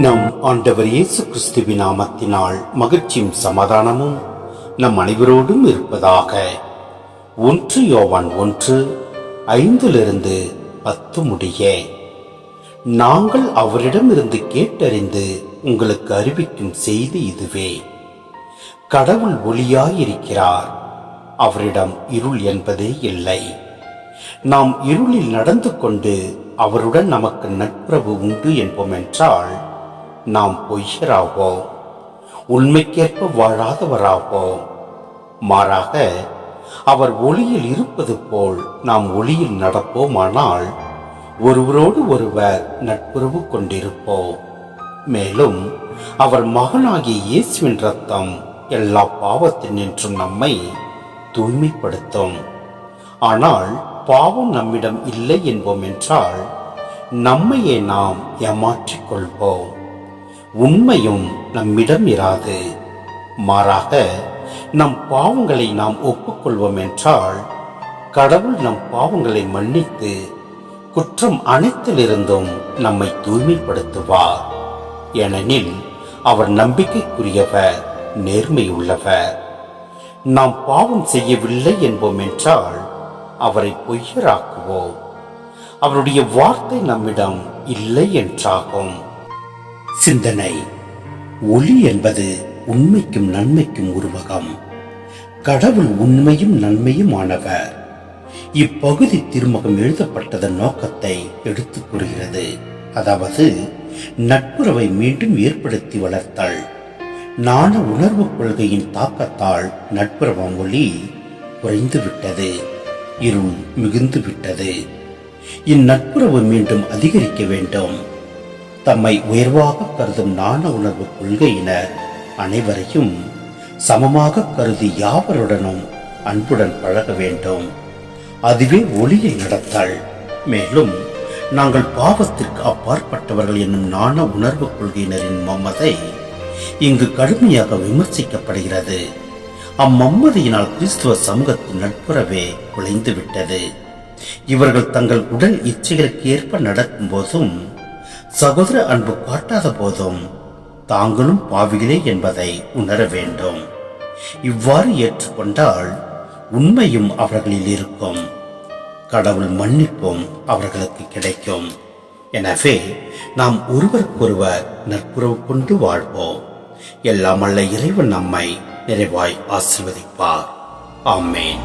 நம் ஆண்டவர் இயேசு கிறிஸ்துவின் நாமத்தினால் மகிழ்ச்சியும் சமாதானமும் நம் அனைவரோடும் இருப்பதாக. 1 யோவான் 1:5 முடிய. நாங்கள் அவரிடமிருந்து கேட்டறிந்து உங்களுக்கு அறிவிக்கும் செய்தி இதுவே: கடவுள் ஒளியாயிருக்கிறார், அவரிடம் இருள் என்பதே இல்லை. நாம் இருளில் நடந்து கொண்டு அவருடன் நமக்கு நட்புறவு உண்டு என்போம் என்றால் நாம் பொய்யராவோம், உண்மைக்கேற்ப வாழாதவராவோம். மாறாக அவர் ஒளியில் இருப்பது போல் நாம் ஒளியில் நடப்போமானால் ஒருவரோடு ஒருவர் நட்புறவு கொண்டிருப்போம். மேலும் அவர் மகனாகிய இயேசுவின் இரத்தம் எல்லா பாவத்தினின்றும் நம்மை தூய்மைப்படுத்தும். ஆனால் பாவம் நம்மிடம் இல்லை என்போம் என்றால் நம்மையே நாம் ஏமாற்றிக் கொள்வோம். உண்மையும் நம்மிடம் இராது. மாறாக நம் பாவங்களை நாம் ஒப்புக்கொள்வோம் என்றால் கடவுள் நம் பாவங்களை மன்னித்து குற்றம் அனைத்திலிருந்தும் நம்மை தூய்மைப்படுத்துவார். ஏனெனில் அவர் நம்பிக்கைக்குரியவர், நேர்மையுள்ளவர். நாம் பாவம் செய்யவில்லை என்போம் என்றால் அவரை பொய்யராக்குவோம், அவருடைய வார்த்தை நம்மிடம் இல்லை என்றாகும். சிந்தனை: ஒளி என்பது உண்மைக்கும் நன்மைக்கும் உருவகம். கடவுள் உண்மையும் நன்மையும் ஆனவர். இப்பகுதி திருமுகம் எழுதப்பட்டதன் நோக்கத்தை எடுத்துக் கூறுகிறது. அதாவது நட்புறவை மீண்டும் ஏற்படுத்தி வளர்த்தல். நாண உணர்வு கொள்கையின் தாக்கத்தால் நட்புறவம் ஒளி குறைந்து விட்டது, இருள் மிகுந்து விட்டது. இந்நட்புறவு மீண்டும் அதிகரிக்க வேண்டும். தம்மை உயர்வாக கருதும் நாண உணர்வு கொள்கையினர் அனைவரையும் சமமாக கருதி யாவருடனும் அன்புடன் பழக வேண்டும். அதுவே ஒளியை நடத்தல். மேலும் நாங்கள் பாவத்திற்கு அப்பாற்பட்டவர்கள் என்னும் நாண உணர்வு கொள்கையினரின் மம்மதை இங்கு கடுமையாக விமர்சிக்கப்படுகிறது. அம்மம்மதியினால் கிறிஸ்துவ சமூகத்தின் நட்புறவே குலைந்துவிட்டது. இவர்கள் தங்கள் உடல் இச்சைகளுக்கு ஏற்ப நடக்கும் போதும் சகோதர அன்பு காட்டாத போதும் தாங்களும் பாவிகளே என்பதை உணர வேண்டும். இவ்வாறு ஏற்றுக்கொண்டால் உண்மையும் அவர்களில் இருக்கும், கடவுள் மன்னிப்பும் அவர்களுக்கு கிடைக்கும். எனவே நாம் ஒருவருக்கொருவர் நட்புறவு கொண்டு வாழ்வோம். எல்லாம் வல்ல இறைவன் நம்மை நிறைவாய் ஆசீர்வதிப்பார். ஆமென்.